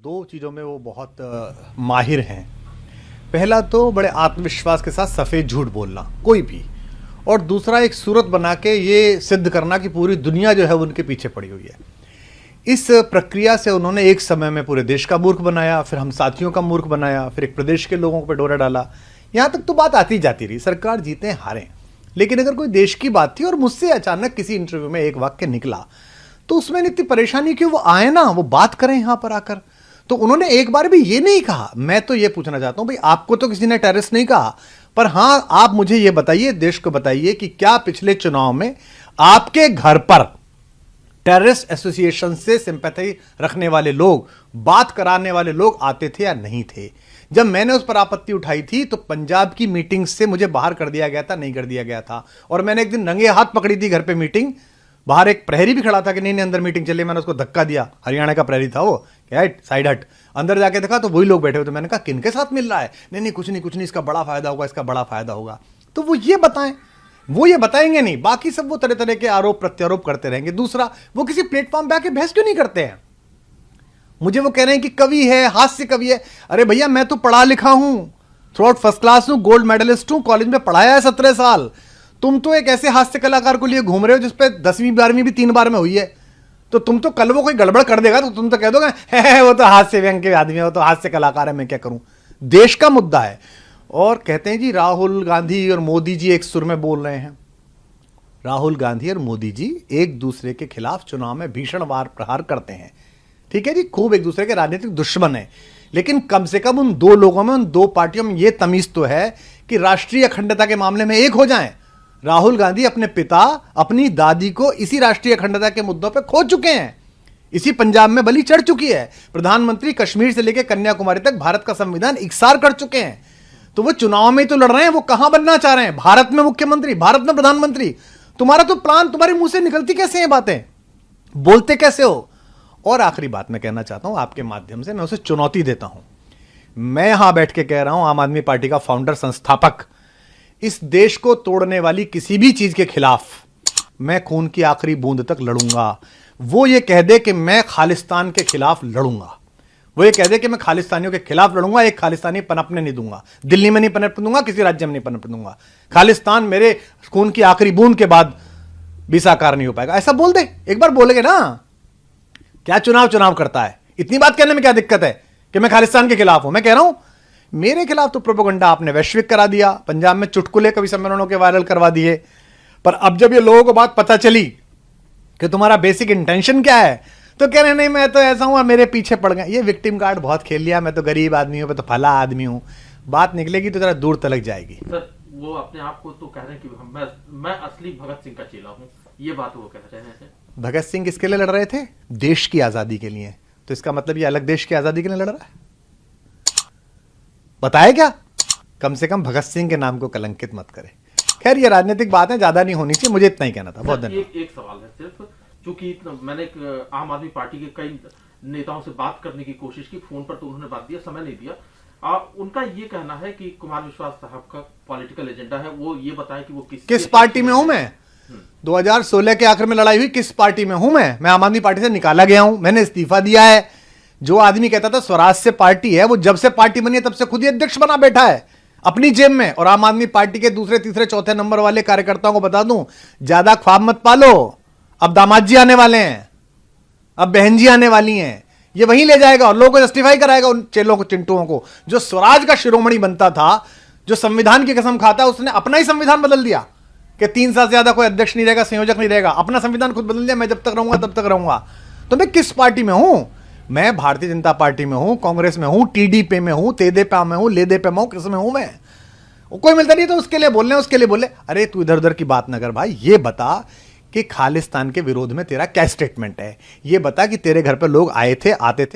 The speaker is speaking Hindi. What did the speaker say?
दो चीज़ों में वो बहुत माहिर हैं। पहला तो बड़े आत्मविश्वास के साथ सफ़ेद झूठ बोलना कोई भी, और दूसरा एक सूरत बना के ये सिद्ध करना कि पूरी दुनिया जो है उनके पीछे पड़ी हुई है। इस प्रक्रिया से उन्होंने एक समय में पूरे देश का मूर्ख बनाया, फिर हम साथियों का मूर्ख बनाया, फिर एक प्रदेश के लोगों पर डोरा डाला। यहाँ तक तो बात आती जाती रही, सरकार जीते हारें, लेकिन अगर कोई देश की बात थी और मुझसे अचानक किसी इंटरव्यू में एक वाक्य निकला तो उसमें इतनी परेशानी क्यों? वो आए ना, वो बात करें यहाँ पर आकर। तो उन्होंने एक बार भी ये नहीं कहा। मैं तो ये पूछना चाहता हूं भाई, आपको तो किसी ने टेररिस्ट नहीं कहा, पर हां आप मुझे ये बताइए, देश को बताइए कि क्या पिछले चुनाव में आपके घर पर टेररिस्ट एसोसिएशन से सिंपैथी रखने वाले लोग, बात कराने वाले लोग आते थे या नहीं थे? जब मैंने उस पर आपत्ति उठाई थी तो पंजाब की मीटिंग से मुझे बाहर कर दिया गया था, नहीं कर दिया गया था। और मैंने एक दिन रंगे हाथ पकड़ी थी घर पे मीटिंग, बाहर एक प्रहरी भी खड़ा था कि नहीं नहीं अंदर मीटिंग चली, मैंने उसको धक्का दिया। हरियाणा का प्रहरी था वो, क्या साइड हट। अंदर जाके देखा तो वही लोग बैठे हुए थे। मैंने कहा किनके साथ मिल रहा है? नहीं नहीं कुछ नहीं, इसका बड़ा फायदा होगा, इसका बड़ा फायदा होगा। तो वो ये बताएं, वो ये बताएंगे नहीं, बाकी सब वो तरह तरह के आरोप प्रत्यारोप करते रहेंगे। दूसरा, वो किसी प्लेटफॉर्म पे आके बहस क्यों नहीं करते हैं? मुझे वो कह रहे हैं कि कवि है, हास्य कवि है। अरे भैया, मैं तो पढ़ा लिखा हूं, थ्रू आउट फर्स्ट क्लास हूं, गोल्ड मेडलिस्ट हूं, कॉलेज में पढ़ाया है 17 साल। तुम तो एक ऐसे हास्य कलाकार को लिए घूम रहे हो जिसपे 10वीं 12वीं भी 3 बार में हुई है। तो तुम तो कल वो कोई गड़बड़ कर देगा तो तुम तो कह दोगे वो तो हास्य व्यंग के आदमी है, वो तो हास्य कलाकार है, मैं क्या करूं। देश का मुद्दा है। और कहते हैं जी राहुल गांधी और मोदी जी एक सुर में बोल रहे हैं। राहुल गांधी और मोदी जी एक दूसरे के खिलाफ चुनाव में भीषण वार प्रहार करते हैं, ठीक है जी, खूब एक दूसरे के राजनीतिक दुश्मन है, लेकिन कम से कम उन दो लोगों में, उन दो पार्टियों में यह तमीज तो है कि राष्ट्रीय अखंडता के मामले में एक हो जाएं। राहुल गांधी अपने पिता, अपनी दादी को इसी राष्ट्रीय अखंडता के मुद्दों पे खो चुके हैं, इसी पंजाब में बलि चढ़ चुकी है। प्रधानमंत्री कश्मीर से लेकर कन्याकुमारी तक भारत का संविधान इकसार कर चुके हैं। तो वो चुनाव में तो लड़ रहे हैं, वो कहां बनना चाह रहे हैं? भारत में मुख्यमंत्री, भारत में प्रधानमंत्री। तुम्हारा तो प्लान, तुम्हारे मुंह से निकलती कैसे हैं बातें, बोलते कैसे हो? और आखिरी बात मैं कहना चाहता हूं आपके माध्यम से, मैं उसे चुनौती देता हूं। मैं यहां बैठ के कह रहा हूं, आम आदमी पार्टी का फाउंडर, संस्थापक, इस देश को तोड़ने वाली किसी भी चीज के खिलाफ मैं खून की आखिरी बूंद तक लड़ूंगा। वो ये कह दे कि मैं खालिस्तान के खिलाफ लड़ूंगा, वो ये कह दे कि मैं खालिस्तानियों के खिलाफ लड़ूंगा, एक खालिस्तानी पनपने नहीं दूंगा, दिल्ली में नहीं पनपने दूंगा, किसी राज्य में नहीं पनपने दूंगा। खालिस्तान मेरे खून की आखिरी बूंद के बाद भी साकार नहीं हो पाएगा, ऐसा बोल दे। एक बार बोलेगे ना, क्या चुनाव करता है? इतनी बात कहने में क्या दिक्कत है कि मैं खालिस्तान के खिलाफ हूं? मैं कह रहा हूं मेरे खिलाफ तो प्रोपेगेंडा आपने वैश्विक करा दिया, पंजाब में चुटकुले कवि सम्मेलनों के वायरल करवा दिए, पर अब जब ये लोगों को बात पता चली कि तुम्हारा बेसिक इंटेंशन क्या है, तो कह रहे नहीं मैं तो ऐसा हूं, मेरे पीछे पड़ गए। ये विक्टिम कार्ड बहुत खेल लिया, मैं तो गरीब आदमी हूं, मैं तो फला आदमी हूं। बात निकलेगी तो जरा दूर तलक जाएगी। सर, वो अपने आप को तो कह रहे हैं कि मैं असली भगत सिंह का चेला हूं, ये बात वो कह रहे हैं। भगत सिंह किसके लिए लड़ रहे थे? देश की आजादी के लिए। तो इसका मतलब ये अलग देश की आजादी के लिए लड़ रहा है? बताए क्या? कम से कम भगत सिंह के नाम को कलंकित मत करे। खैर ये राजनीतिक बात है, ज्यादा नहीं होनी चाहिए, मुझे इतना ही कहना था। बहुत धन्यवाद। एक सवाल है सिर्फ, चूंकि मैंने आम आदमी पार्टी के कई नेताओं से बात करने की कोशिश की, फोन पर तो उन्होंने बात दिया, समय नहीं दिया। उनका ये कहना है कि कुमार विश्वास साहब का पॉलिटिकल एजेंडा है, वो ये बताए कि वो किस पार्टी में हूं मैं। 2016 के आखिर में लड़ाई हुई, किस पार्टी में हूं मैं आम आदमी पार्टी से निकाला गया हूं, मैंने इस्तीफा दिया है। जो आदमी कहता था स्वराज से पार्टी है, वो जब से पार्टी बनी है तब से खुद ही अध्यक्ष बना बैठा है अपनी जेब में। और आम आदमी पार्टी के दूसरे तीसरे चौथे नंबर वाले कार्यकर्ताओं को बता दूं, ज्यादा ख्वाब मत पालो, अब दामाद जी आने वाले हैं, अब बहन जी आने वाली हैं, ये वहीं ले जाएगा और लोगों को जस्टिफाई कराएगा उन चेलों को, चिंटुओं को। जो स्वराज का शिरोमणि बनता था, जो संविधान की कसम खाता, उसने अपना ही संविधान बदल दिया कि 3 साल से ज्यादा कोई अध्यक्ष नहीं रहेगा, संयोजक नहीं रहेगा, अपना संविधान खुद बदल दिया, मैं जब तक रहूंगा तब तक रहूंगा। तो मैं किस पार्टी में हूं? मैं भारतीय जनता पार्टी में हूं, कांग्रेस में हूं, टीडीपी में हूं, तेदेपा में हूं, लेदेपा में हूं, किस में हूं मैं? कोई मिलता नहीं तो उसके लिए बोल रहे हैं, उसके लिए बोले। अरे तू इधर उधर की बात ना कर भाई, ये बता कि खालिस्तान के विरोध में तेरा क्या स्टेटमेंट है, ये बता कि तेरे घर पर लोग आए थे, आते थे।